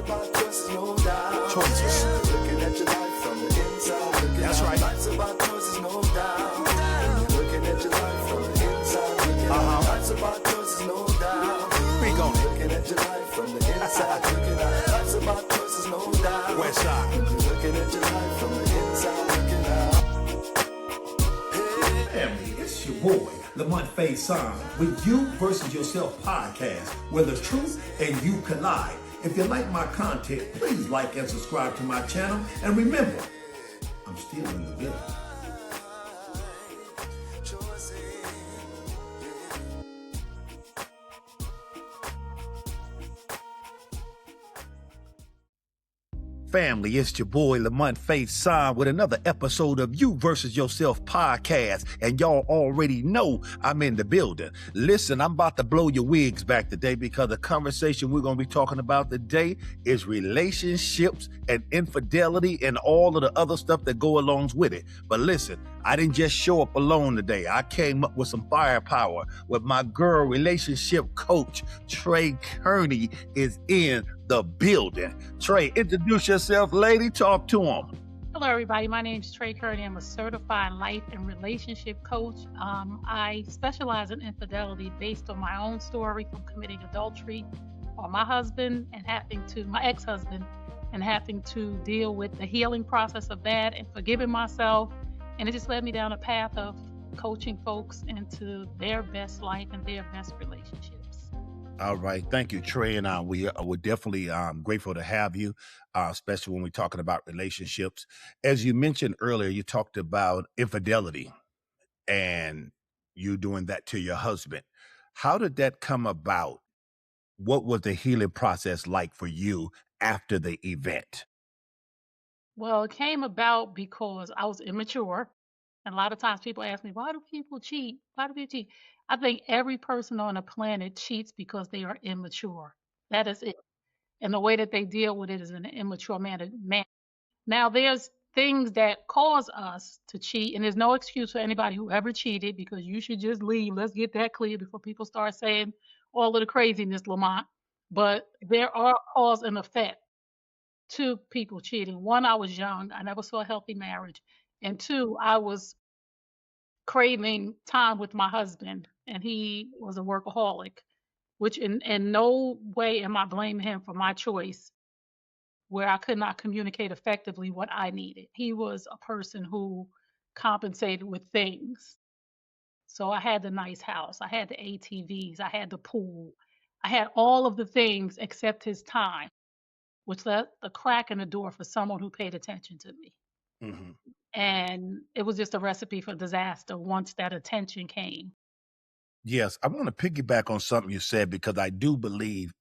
about choices, no doubt. Choices. Looking at your life from the inside. That's right. Life's about choices, no doubt. Looking at your life from the inside. Life's about choices, no doubt. Speak on it. Looking at your life from the inside. Life's about choices, no doubt. West side. Looking at your life from the inside. Looking out. Family, it's your boy, Lamonte Faison, with You Versus Yourself podcast, where the truth and you collide. If you like my content, please like and subscribe to my channel. And remember, I'm still in the building. Family, it's your boy Lamonte Faison with another episode of You Versus Yourself podcast. And y'all already know I'm in the building. Listen, I'm about to blow your wigs back today because the conversation we're going to be talking about today is relationships and infidelity and all of the other stuff that go along with it. But listen, I didn't just show up alone today. I came up with some firepower with my girl relationship coach, Trey Kearney, is in the building. Trey, introduce yourself, lady. Talk to him. Hello, everybody. My name is Trey Kearney. I'm a certified life and relationship coach. I specialize in infidelity based on my own story from committing adultery on my husband and my ex-husband, and having to deal with the healing process of that and forgiving myself. And it just led me down a path of coaching folks into their best life and their best relationships. All right. Thank you, Trey. And we're definitely grateful to have you, especially when we're talking about relationships. As you mentioned earlier, you talked about infidelity and you doing that to your husband. How did that come about? What was the healing process like for you after the event? Well, it came about because I was immature. And a lot of times people ask me, why do people cheat? Why do people cheat? I think every person on the planet cheats because they are immature. That is it. And the way that they deal with it is in an immature manner. Now, there's things that cause us to cheat, and there's no excuse for anybody who ever cheated, because you should just leave. Let's get that clear before people start saying all of the craziness, Lamont. But there are cause and effect to people cheating. One, I was young. I never saw a healthy marriage. And two, I was craving time with my husband, and he was a workaholic, which in no way am I blaming him for my choice where I could not communicate effectively what I needed. He was a person who compensated with things. So I had the nice house, I had the ATVs, I had the pool, I had all of the things except his time, which left a crack in the door for someone who paid attention to me. Mm-hmm. And it was just a recipe for disaster once that attention came. Yes, I want to piggyback on something you said because I do believe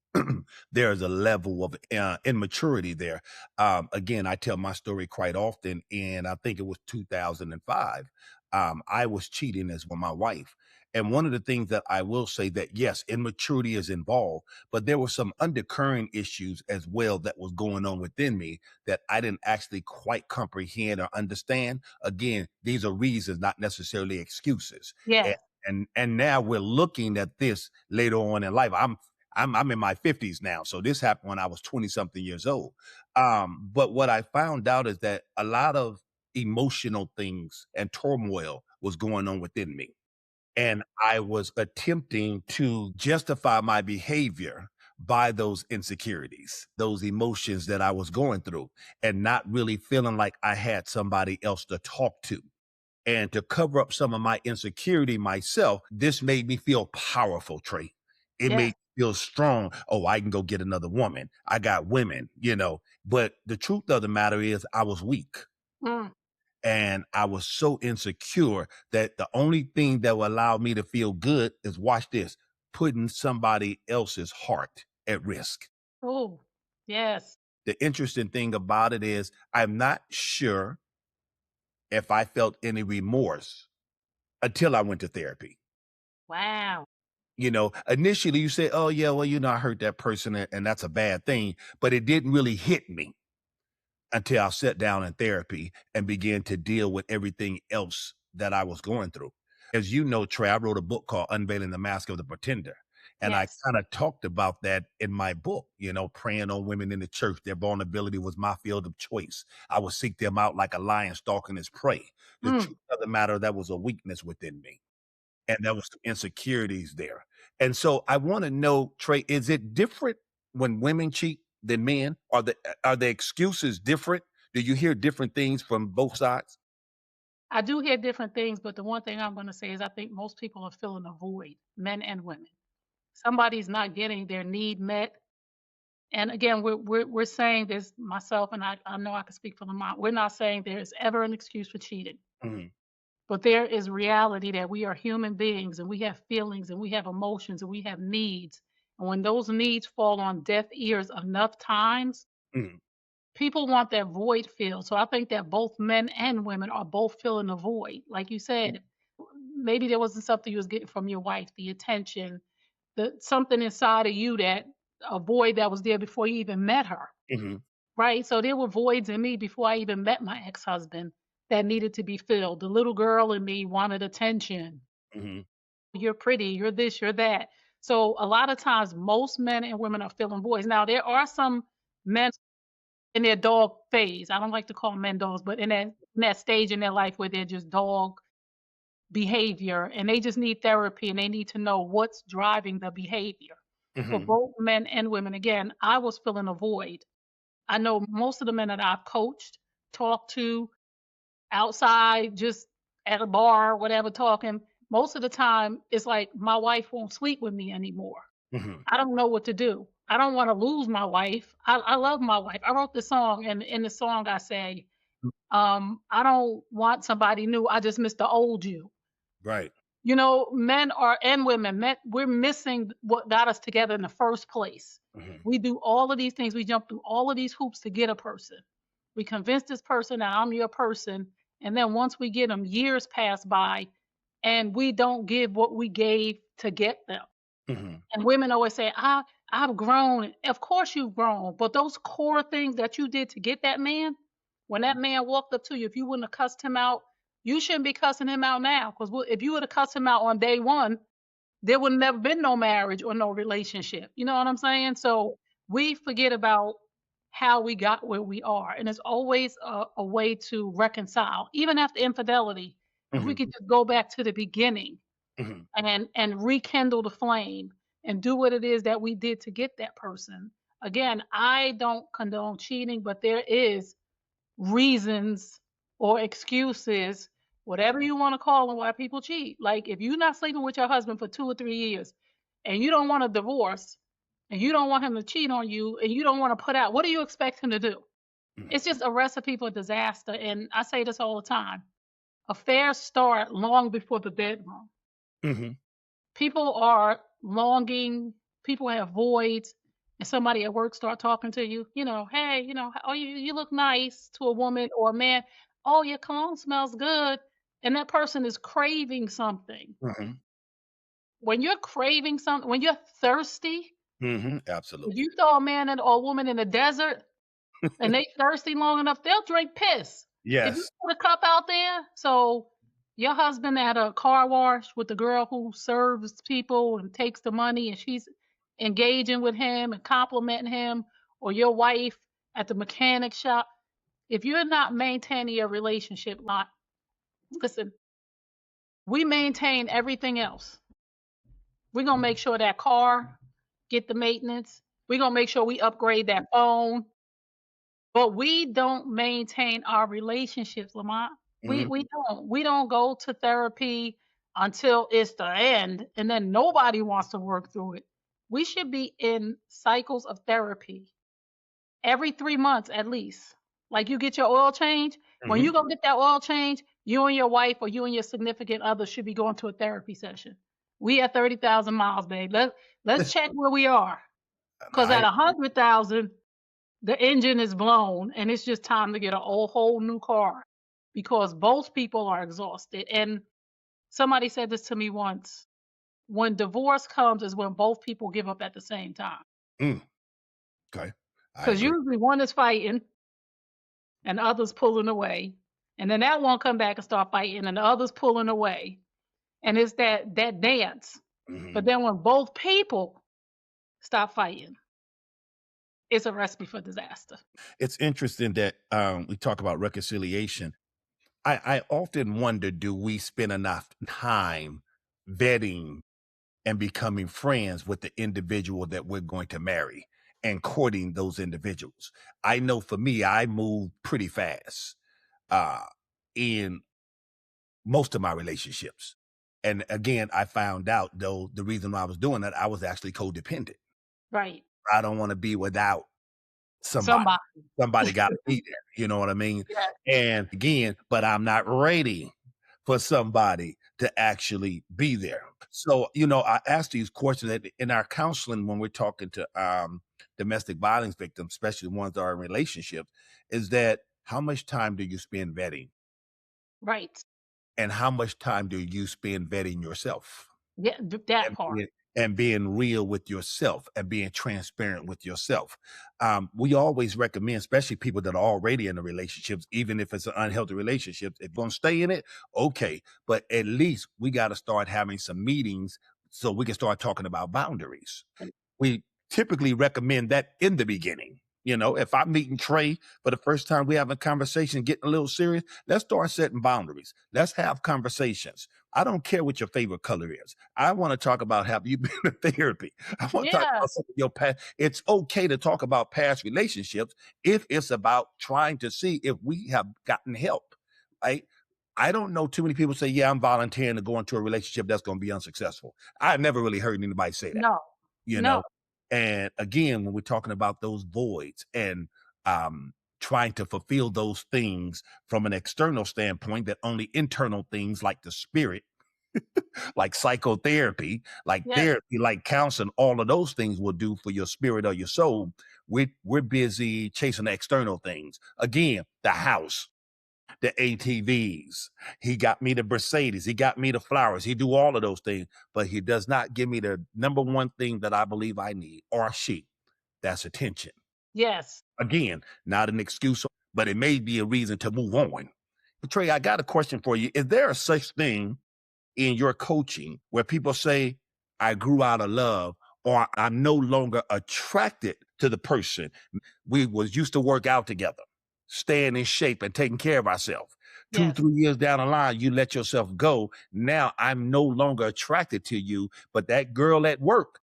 there is a level of immaturity there. Again, I tell my story quite often, and I think it was 2005. I was cheating as with my wife. And one of the things that I will say that, yes, immaturity is involved, but there were some undercurrent issues as well that was going on within me that I didn't actually quite comprehend or understand. Again, these are reasons, not necessarily excuses. Yes. And now we're looking at this later on in life. I'm in my 50s now, so this happened when I was 20 something years old. But what I found out is that a lot of emotional things and turmoil was going on within me. And I was attempting to justify my behavior by those insecurities, those emotions that I was going through, and not really feeling like I had somebody else to talk to. And to cover up some of my insecurity myself, this made me feel powerful, Trey. It Yes. made me feel strong. Oh, I can go get another woman. I got women, But the truth of the matter is I was weak. Mm. And I was so insecure that the only thing that will allow me to feel good is, watch this, putting somebody else's heart at risk. Oh, yes. The interesting thing about it is I'm not sure if I felt any remorse until I went to therapy. Wow. Initially you say, oh yeah, well, I hurt that person and that's a bad thing, but it didn't really hit me until I sat down in therapy and began to deal with everything else that I was going through. As you know, Trey, I wrote a book called Unveiling the Mask of the Pretender. And I Yes. kind of talked about that in my book, praying on women in the church. Their vulnerability was my field of choice. I would seek them out like a lion stalking his prey. The Mm. truth of the matter, that was a weakness within me. And there was some insecurities there. And so I want to know, Trey, is it different when women cheat than men? Are the excuses different? Do you hear different things from both sides? I do hear different things, but the one thing I'm going to say is I think most people are filling a void, men and women. Somebody's not getting their need met. And again, we're saying this, myself, and I know I can speak for the mom. We're not saying there is ever an excuse for cheating, Mhm, but there is reality that we are human beings and we have feelings and we have emotions and we have needs. And when those needs fall on deaf ears enough times, mhm, people want that void filled. So I think that both men and women are both filling a void. Like you said, maybe there wasn't something you was getting from your wife, the attention, the something inside of you, that a void that was there before you even met her. mhm, Right? So there were voids in me before I even met my ex-husband that needed to be filled. The little girl in me wanted attention. mhm, You're pretty, you're this, you're that. So a lot of times most men and women are filling voids. Now there are some men in their dog phase. I don't like to call men dogs, but in that stage in their life where they're just dog behavior and they just need therapy and they need to know what's driving the behavior. For mhm, both men and women, again, I was filling a void. I know most of the men that I've coached, talked to outside, just at a bar, whatever, talking, most of the time it's like my wife won't sleep with me anymore. mhm, I don't know what to do. I don't want to lose my wife. I love my wife. I wrote this song, and in the song I say, I don't want somebody new. I just miss the old you. right. Men are and women, we're missing what got us together in the first place. Mhm, We do all of these things. We jump through all of these hoops to get a person. We convince this person that I'm your person. And then once we get them, years pass by and we don't give what we gave to get them. mhm, And women always say, I've grown. Of course you've grown. But those core things that you did to get that man, when that man walked up to you, if you wouldn't have cussed him out, you shouldn't be cussing him out now. Because if you would have cussed him out on day one, there would never been no marriage or no relationship. You know what I'm saying? So we forget about how we got where we are. And it's always a way to reconcile, even after infidelity. If we mhm, could just go back to the beginning mhm, and rekindle the flame and do what it is that we did to get that person. Again, I don't condone cheating, but there is reasons or excuses, whatever you want to call them, why people cheat. Like if you're not sleeping with your husband for 2 or 3 years and you don't want a divorce and you don't want him to cheat on you and you don't want to put out, what do you expect him to do? mhm, It's just a recipe for disaster. And I say this all the time. Affairs start long before the bedroom. mhm, People are longing, people have voids, and somebody at work start talking to you, hey, oh, you look nice to a woman or a man. Oh, your cologne smells good. And that person is craving something. mhm, When you're craving something, when you're thirsty, mhm, if absolutely. you throw a man or a woman in the desert and they thirsty long enough, they'll drink piss. If you Yes. put a cup out there, so your husband at a car wash with the girl who serves people and takes the money and she's engaging with him and complimenting him, or your wife at the mechanic shop, if you're not maintaining your relationship, not listen, we maintain everything else. We're gonna make sure that car get the maintenance. We're gonna make sure we upgrade that phone. But we don't maintain our relationships, Lamont. We Mhm, we don't. We don't go to therapy until it's the end, and then nobody wants to work through it. We should be in cycles of therapy every 3 months at least. Like you get your oil change. When mhm. you go get that oil change, you and your wife or you and your significant other should be going to a therapy session. We at 30,000 miles, babe. Let's check where we are. Because I at 100,000, the engine is blown and it's just time to get a whole new car because both people are exhausted. And somebody said this to me once: when divorce comes is when both people give up at the same time. mm, okay. I Because agree. usually one is fighting and the other's pulling away. And then that one come back and start fighting and the other's pulling away. And it's that dance. But then when both people stop fighting, it's a recipe for disaster. It's interesting that we talk about reconciliation. I often wonder, do we spend enough time vetting and becoming friends with the individual that we're going to marry and courting those individuals? I know for me, I move pretty fast in most of my relationships. And again, I found out, though, the reason why I was doing that, I was actually codependent. Right. I don't want to be without somebody. Somebody. Somebody got to be there. You know what I mean? Yeah. And again, but I'm not ready for somebody to actually be there. So, I ask these questions in our counseling when we're talking to domestic violence victims, especially ones that are in relationships, is that how much time do you spend vetting? Right. And how much time do you spend vetting yourself? Yeah, that and part. being real with yourself and being transparent with yourself. We always recommend, especially people that are already in the relationships, even if it's an unhealthy relationship, if you're going to stay in it, okay. But at least we got to start having some meetings so we can start talking about boundaries. We typically recommend that in the beginning. If I'm meeting Trey for the first time, we have a conversation, getting a little serious, let's start setting boundaries. Let's have conversations. I don't care what your favorite color is. I want to talk about, have you been to therapy? I want to talk about Yes. some of your past. It's okay to talk about past relationships if it's about trying to see if we have gotten help, right? I don't know too many people say, yeah, I'm volunteering to go into a relationship that's going to be unsuccessful. I've never really heard anybody say that, No. you No. know? And again, when we're talking about those voids and trying to fulfill those things from an external standpoint, that only internal things like the spirit, like psychotherapy, like Yes. therapy, like counseling, all of those things will do for your spirit or your soul. We're busy chasing the external things. Again, the house, the ATVs. He got me the Mercedes. He got me the flowers. He do all of those things, but he does not give me the number one thing that I believe I need, or she. That's attention. Yes. Again, not an excuse, but it may be a reason to move on. But Trey, I got a question for you. Is there a such thing in your coaching where people say, I grew out of love, or I'm no longer attracted to the person? We was used to work out together, staying in shape and taking care of ourselves. Yes. 2-3 years down the line, you let yourself go. Now I'm no longer attracted to you, but that girl at work,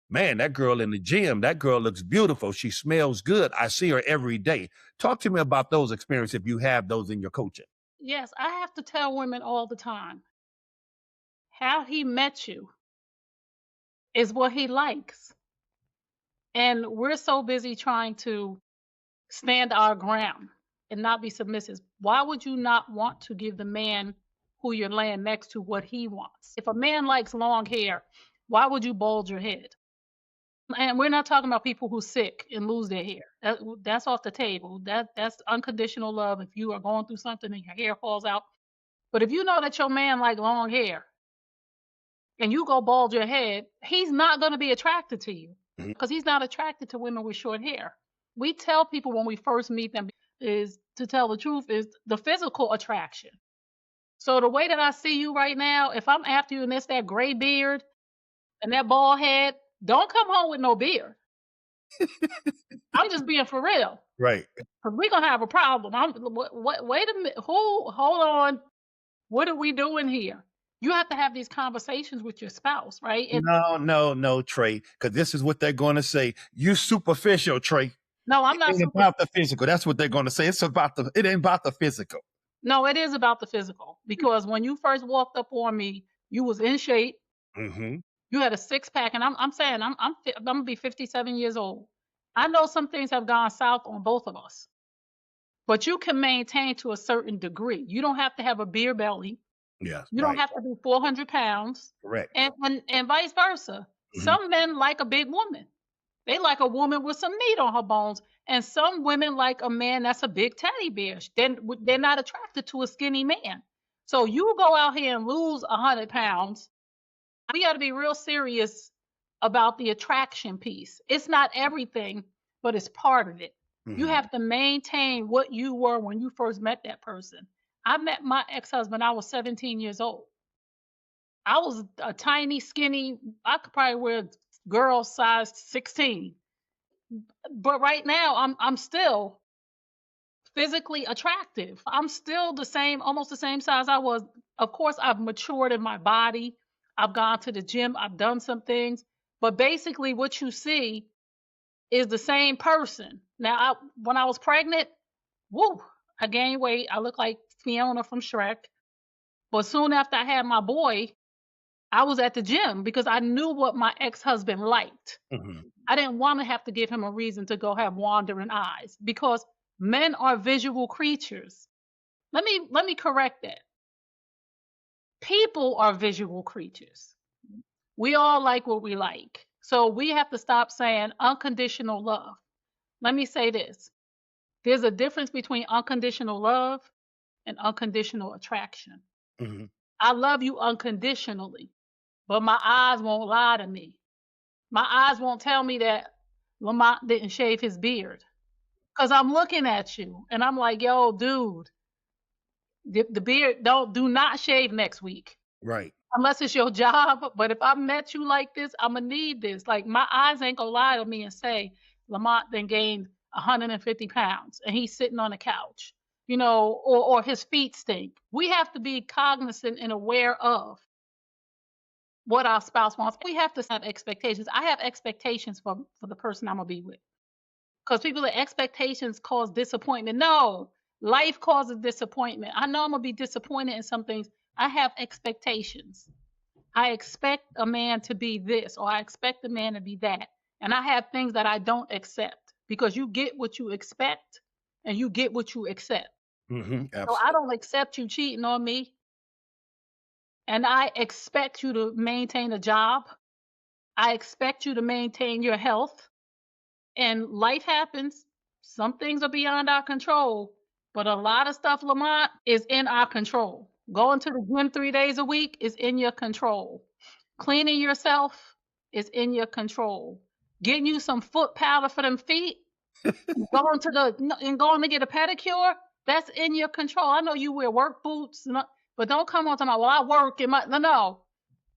man, that girl in the gym, that girl looks beautiful. She smells good. I see her every day. Talk to me about those experiences if you have those in your coaching. Yes. I have to tell women all the time how he met you is what he likes. And we're so busy trying to stand our ground and not be submissive. Why would you not want to give the man who you're laying next to what he wants? If a man likes long hair, why would you bulge your head? And we're not talking about people who sick and lose their hair. That's off the table. That's unconditional love. If you are going through something and your hair falls out, but if you know that your man like long hair and you go bald your head, he's not going to be attracted to you because he's not attracted to women with short hair. We tell people when we first meet them is to tell the truth is the physical attraction. So the way that I see you right now, if I'm after you and it's that gray beard and that bald head, don't come home with no beard. I'm just being for real. Right. Because we're going to have a problem. Wait a minute. Hold on. What are we doing here? You have to have these conversations with your spouse, right? And No, Trey, because this is what they're going to say. You superficial, Trey. no, I'm It not ain't super. about the physical. That's what they're going to say. It ain't about the physical. No, it is about the physical because when you first walked up on me, you was in shape. Mm-hmm. You had a six pack, and I'm saying I'm gonna be 57 years old. I know some things have gone south on both of us, but you can maintain to a certain degree. You don't have to have a beer belly. Yes, You don't right. have to be 400 pounds, Correct. and vice versa. Mhm. Some men like a big woman. They like a woman with some meat on her bones, and some women like a man that's a big teddy bear. Then they're not attracted to a skinny man. So you go out here and lose 100 pounds. We got to be real serious about the attraction piece. It's not everything, but it's part of it. You Mhm. have to maintain what you were when you first met that person. I met my ex-husband, I was 17 years old. I was a tiny, skinny. I could probably wear girl size 16. But right now, I'm still physically attractive. I'm still the same, almost the same size I was. Of course, I've matured in my body. I've gone to the gym. I've done some things. But basically, what you see is the same person. Now, when I was pregnant, woo, I gained weight. I look like Fiona from Shrek. But soon after I had my boy, I was at the gym because I knew what my ex-husband liked. Mm-hmm. I didn't want to have to give him a reason to go have wandering eyes because men are visual creatures. Let me correct that. People are visual creatures. We all like what we like. So we have to stop saying unconditional love. Let me say this. There's a difference between unconditional love and unconditional attraction. Mm-hmm. I love you unconditionally, but my eyes won't lie to me. My eyes won't tell me that Lamont didn't shave his beard because I'm looking at you and I'm like, yo, dude, the beard, do not shave next week Right. unless it's your job. But if I met you like this, I'm gonna need this. Like my eyes ain't gonna lie to me and say Lamont then gained 150 pounds and he's sitting on the couch, or his feet stink. We have to be cognizant and aware of what our spouse wants. We have to have expectations. I have expectations for the person I'm gonna be with. Because people with expectations cause disappointment. No, life causes disappointment. I know I'm gonna be disappointed in some things. I have expectations. I expect a man to be this, or I expect a man to be that. And I have things that I don't accept because you get what you expect and you get what you accept. Mm-hmm. So I Absolutely. don't accept you cheating on me. And I expect you to maintain a job. I expect you to maintain your health. And life happens. Some things are beyond our control, but a lot of stuff, Lamont, is in our control. Going to the gym 3 days a week is in your control. Cleaning yourself is in your control. Getting you some foot powder for them feet, going to get a pedicure, that's in your control. I know you wear work boots, but don't come on to my, well, I work in my, no.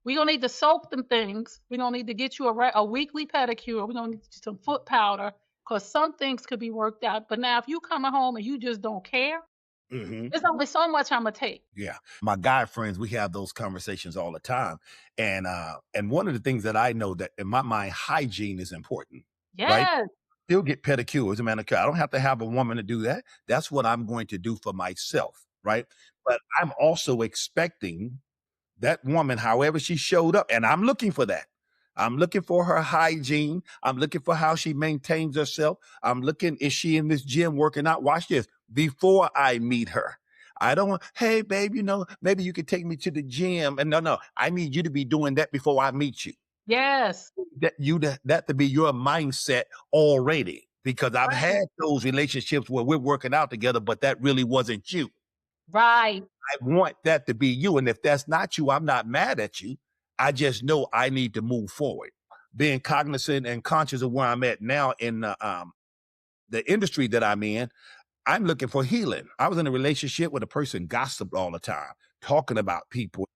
We don't need to soak them things. We don't need to get you a weekly pedicure. We don't need some foot powder because some things could be worked out. But now if you come home and you just don't care, Mm-hmm. there's only so much I'm gonna take. Yeah. My guy friends, we have those conversations all the time. And one of the things that I know that in my mind, hygiene is important, right? Yes, Still get pedicures and manicure. I don't have to have a woman to do that. That's what I'm going to do for myself, right? But I'm also expecting that woman, however she showed up, and I'm looking for that. I'm looking for her hygiene. I'm looking for how she maintains herself. I'm looking, is she in this gym working out? Watch this. Before I meet her, I don't want, hey, babe, maybe you could take me to the gym. And no, I need you to be doing that before I meet you. yes, That to be your mindset already. Because I've right, had those relationships where we're working out together, but that really wasn't you. right. I want that to be you. And if that's not you, I'm not mad at you. I just know I need to move forward. Being cognizant and conscious of where I'm at now in the industry that I'm in, I'm looking for healing. I was in a relationship with a person gossiped all the time, talking about people.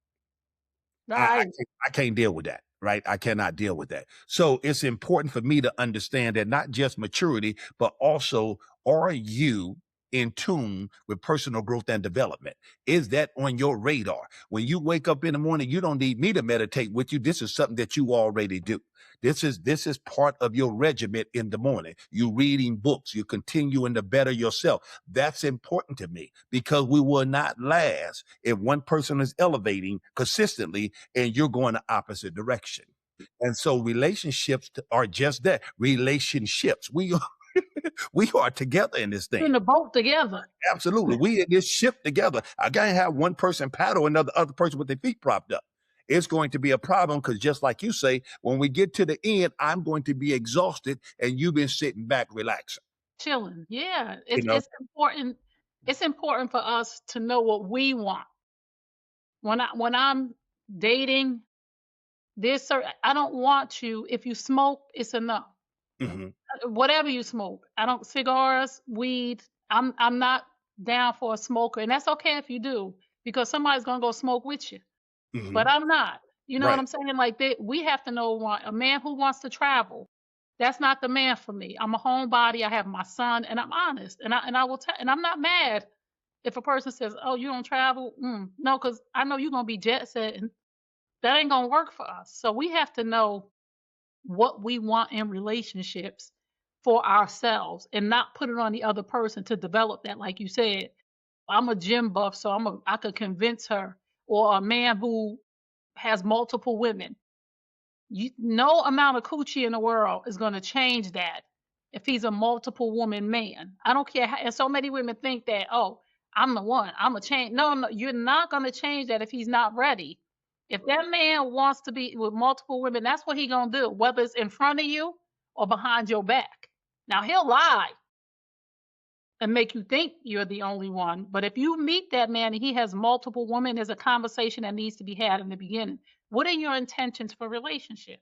Right. I can't deal with that, right? I cannot deal with that. So it's important for me to understand that not just maturity, but also are you in tune with personal growth and development? Is that on your radar? When you wake up in the morning, you don't need me to meditate with you. This is something that you already do. This is part of your regiment in the morning. You reading books, you continuing to better yourself. That's important to me because we will not last if one person is elevating consistently and you're going the opposite direction. And so relationships are just that, relationships. We are together in this thing. In the boat together. Absolutely. We in this ship together. I can't have one person paddle and the other person with their feet propped up. It's going to be a problem because just like you say, when we get to the end, I'm going to be exhausted and you've been sitting back relaxing. Chilling. Yeah. You It's know? it's important. It's important for us to know what we want. When I'm dating, I don't want you, if you smoke, it's enough. Mhm. Whatever you smoke. I don't cigars, weed. I'm not down for a smoker, and that's okay if you do, because somebody's gonna go smoke with you. Mhm. but I'm not. You know what Right. I'm saying? Like we have to know a man who wants to travel. That's not the man for me. I'm a homebody. I have my son, and I'm honest, and I will tell, and I'm not mad if a person says, "Oh, you don't travel." No, because I know you're gonna be jet setting. That ain't gonna work for us. So we have to know what we want in relationships for ourselves and not put it on the other person to develop that. Like you said, I'm a gym buff, so I could convince her, or a man who has multiple women. No amount of coochie in the world is going to change that if he's a multiple woman man. I don't care. And so many women think that, oh, I'm the one. I'm a change. No, no, you're not going to change that if he's not ready. If that man wants to be with multiple women, that's what he gonna do, whether it's in front of you or behind your back. Now he'll lie and make you think you're the only one. But if you meet that man and he has multiple women, there's a conversation that needs to be had in the beginning. What are your intentions for relationship?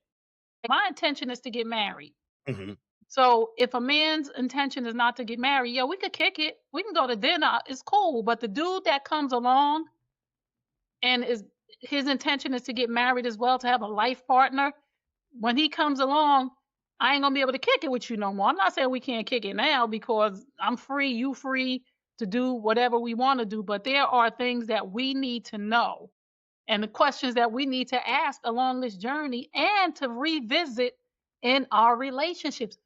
My intention is to get married. Mhm. So if a man's intention is not to get married, yeah, we could kick it. We can go to dinner. It's cool. But the dude that comes along and is his intention is to get married as well, to have a life partner, when he comes along, I ain't gonna be able to kick it with you no more. I'm not saying we can't kick it now because I'm free, you free to do whatever we want to do, but there are things that we need to know and the questions that we need to ask along this journey and to revisit in our relationships.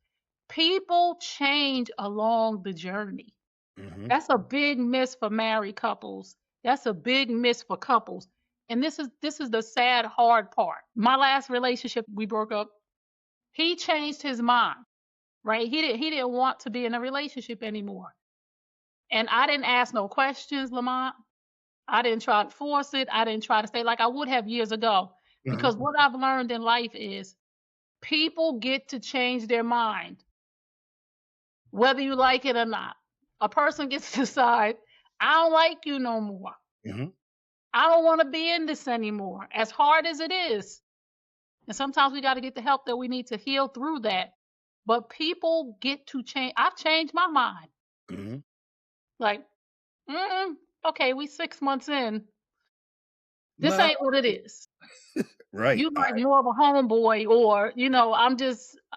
People change along the journey. Mhm. That's a big miss for married couples. That's a big miss for couples. And this is the sad hard part. My last relationship, we broke up. He changed his mind, right? He didn't want to be in a relationship anymore. And I didn't ask no questions, Lamont. I didn't try to force it. I didn't try to stay like I would have years ago. Mhm. Because what I've learned in life is people get to change their mind, whether you like it or not. A person gets to decide, I don't like you no more. Mhm. I don't want to be in this anymore, as hard as it is. And sometimes we got to get the help that we need to heal through that. But people get to change. I've changed my mind. Mhm. Like, okay, we 6 months in. This Well, ain't what it is. right. You like more of a homeboy, or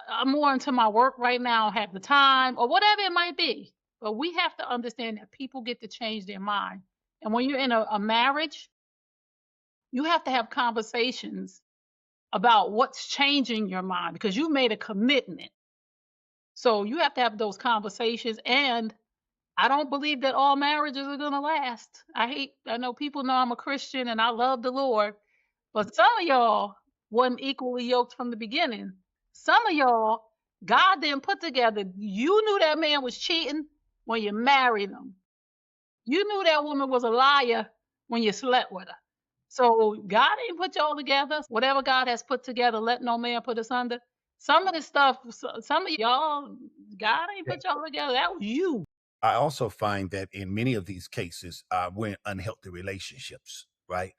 I'm more into my work right now, have the time, or whatever it might be. But we have to understand that people get to change their mind. And when you're in a marriage, you have to have conversations about what's changing your mind because you made a commitment. So you have to have those conversations. And I don't believe that all marriages are going to last. I know people know I'm a Christian and I love the Lord, but some of y'all wasn't equally yoked from the beginning. Some of y'all, God didn't put together. You knew that man was cheating when you married him. You knew that woman was a liar when you slept with her. So God ain't put y'all together. Whatever God has put together, let no man put us under. Some of this stuff, some of y'all, God ain't put y'all together. That was you. I also find that in many of these cases, we're in unhealthy relationships, right?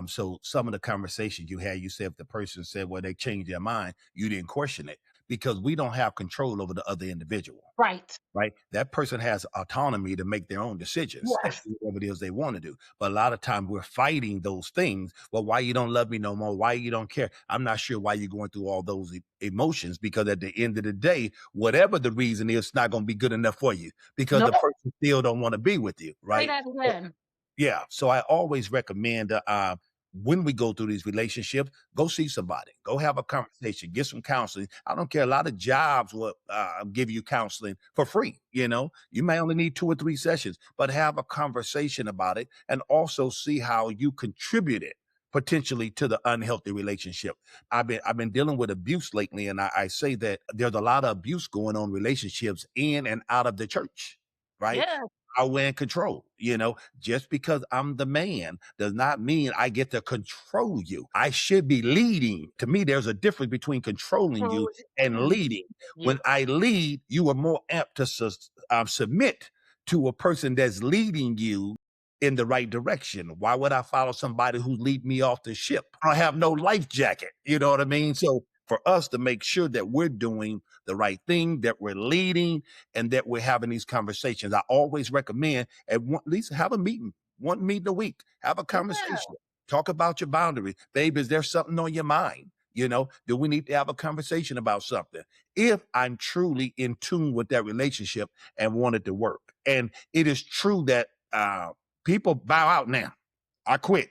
So some of the conversation you had, you said if the person said, well, they changed their mind, you didn't question it because we don't have control over the other individual. Right. Right? That person has autonomy to make their own decisions and Yes. do whatever it is they want to do. But a lot of times we're fighting those things. Well, why you don't love me no more? Why you don't care? I'm not sure why you're going through all those emotions because at the end of the day, whatever the reason is, it's not going to be good enough for you because No, the person still don't want to be with you, say right? that again. Yeah. So I always recommend when we go through these relationships, go see somebody, go have a conversation, get some counseling. I don't care. A lot of jobs will give you counseling for free. You may only need 2 or 3 sessions, but have a conversation about it and also see how you contributed potentially to the unhealthy relationship. I've been dealing with abuse lately, and I say that there's a lot of abuse going on in relationships in and out of the church, right? Yeah. Power and control. Just because I'm the man does not mean I get to control you. I should be leading. To me, there's a difference between controlling you and Mhm. leading. Yeah. When I lead, you are more apt to submit to a person that's leading you in the right direction. Why would I follow somebody who lead me off the ship? I don't have no life jacket. You know what I mean? So for us to make sure that we're doing the right thing, that we're leading, and that we're having these conversations. I always recommend at least have a meeting, one meeting a week, have a Yeah. conversation. Talk about your boundaries. Babe, is there something on your mind? You know, do we need to have a conversation about something? If I'm truly in tune with that relationship and want it to work. And it is true that people bow out now. I quit.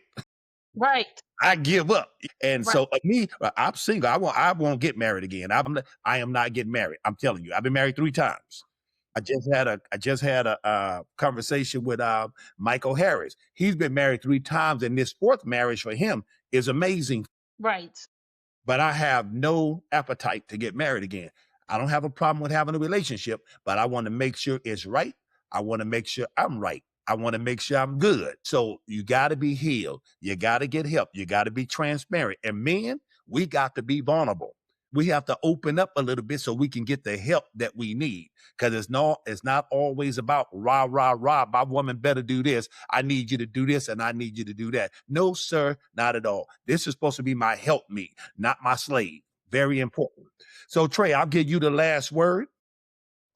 Right. I give up. And Right. so me, I'm single. I won't get married again. I am not getting married. I'm telling you, I've been married 3 times. I just had a conversation with Michael Harris. He's been married 3 times, and this 4th marriage for him is amazing. Right. But I have no appetite to get married again. I don't have a problem with having a relationship, but I want to make sure it's right. I want to make sure I'm right. I want to make sure I'm good. So you got to be healed. You got to get help. You got to be transparent. And men, we got to be vulnerable. We have to open up a little bit so we can get the help that we need. Because it's not always about rah, rah, rah. My woman better do this. I need you to do this and I need you to do that. No, sir, not at all. This is supposed to be my helpmeet, not my slave. Very important. So, Trey, I'll give you the last word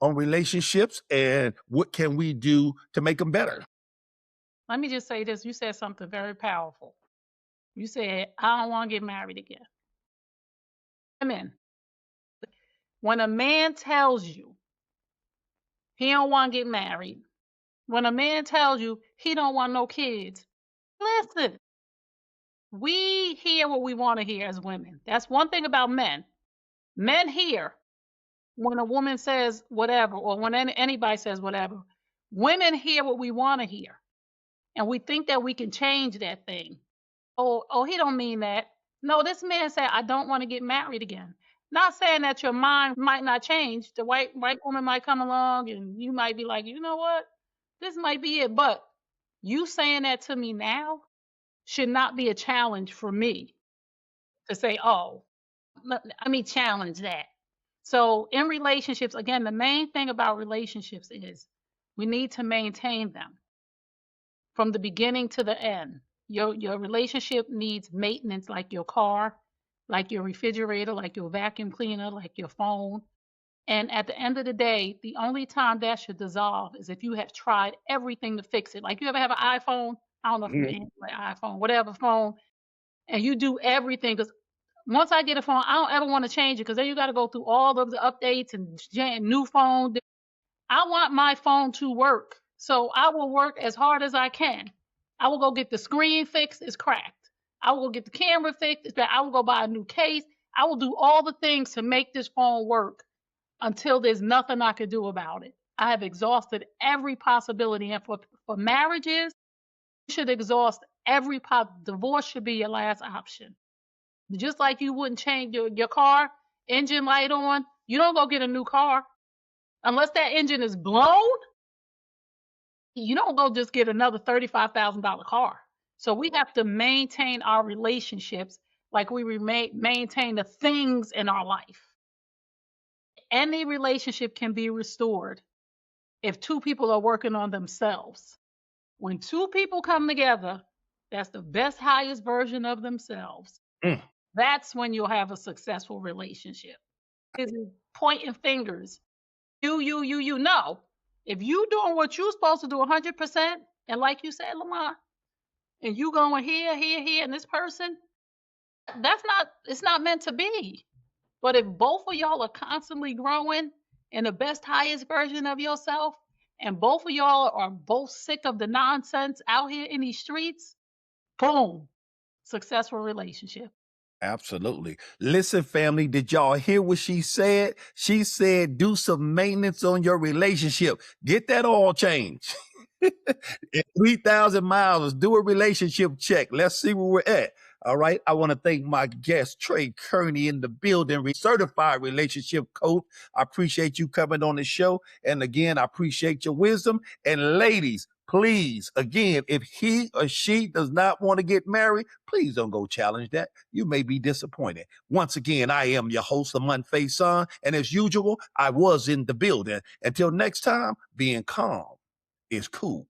on relationships and what can we do to make them better? Let me just say this. You said something very powerful. You said, I don't want to get married again. Women, when a man tells you he don't want to get married, when a man tells you he don't want no kids, listen. We hear what we want to hear as women. That's one thing about men. Men hear when a woman says whatever, or when anybody says whatever. Women hear what we want to hear, and we think that we can change that thing. Oh, he don't mean that. No, this man said, I don't want to get married again. Not saying that your mind might not change. The white woman might come along and you might be like, you know what? This might be it. But you saying that to me now should not be a challenge for me to say, oh, let me challenge that. So in relationships, again, the main thing about relationships is we need to maintain them from the beginning to the end. Your relationship needs maintenance, like your car, like your refrigerator, like your vacuum cleaner, like your phone. And at the end of the day, the only time that should dissolve is if you have tried everything to fix it. Like you ever have an iPhone? I don't know if you're Android, iPhone, whatever phone, and you do everything. Because once I get a phone, I don't ever want to change it because then you got to go through all of the updates and new phone. I want my phone to work. So I will work as hard as I can. I will go get the screen fixed, it's cracked. I will go get the camera fixed, it's bad. I will go buy a new case. I will do all the things to make this phone work until there's nothing I can do about it. I have exhausted every possibility. And for marriages, you should exhaust every divorce should be your last option. Just like you wouldn't change your car engine light on, you don't go get a new car. Unless that engine is blown, you don't go just get another $35,000 car. So we have to maintain our relationships like we maintain the things in our life. Any relationship can be restored if 2 people are working on themselves. When 2 people come together, that's the best, highest version of themselves. That's when you'll have a successful relationship. It's pointing fingers. You. No. If you doing what you're supposed to do 100%, and like you said, Lamont, and you going here, and this person, it's not meant to be. But if both of y'all are constantly growing in the best, highest version of yourself, and both of y'all are both sick of the nonsense out here in these streets, boom, successful relationship. Absolutely. Listen, family, did y'all hear what she said? She said, do some maintenance on your relationship. Get that oil change. In 3,000 miles, do a relationship check. Let's see where we're at. All right. I want to thank my guest, Trey Kearney, in the building, certified relationship coach. I appreciate you coming on the show. And again, I appreciate your wisdom. And ladies, please, again, if he or she does not want to get married, please don't go challenge that. You may be disappointed. Once again, I am your host, Lamonte Faison. And as usual, I was in the building. Until next time, being calm is cool.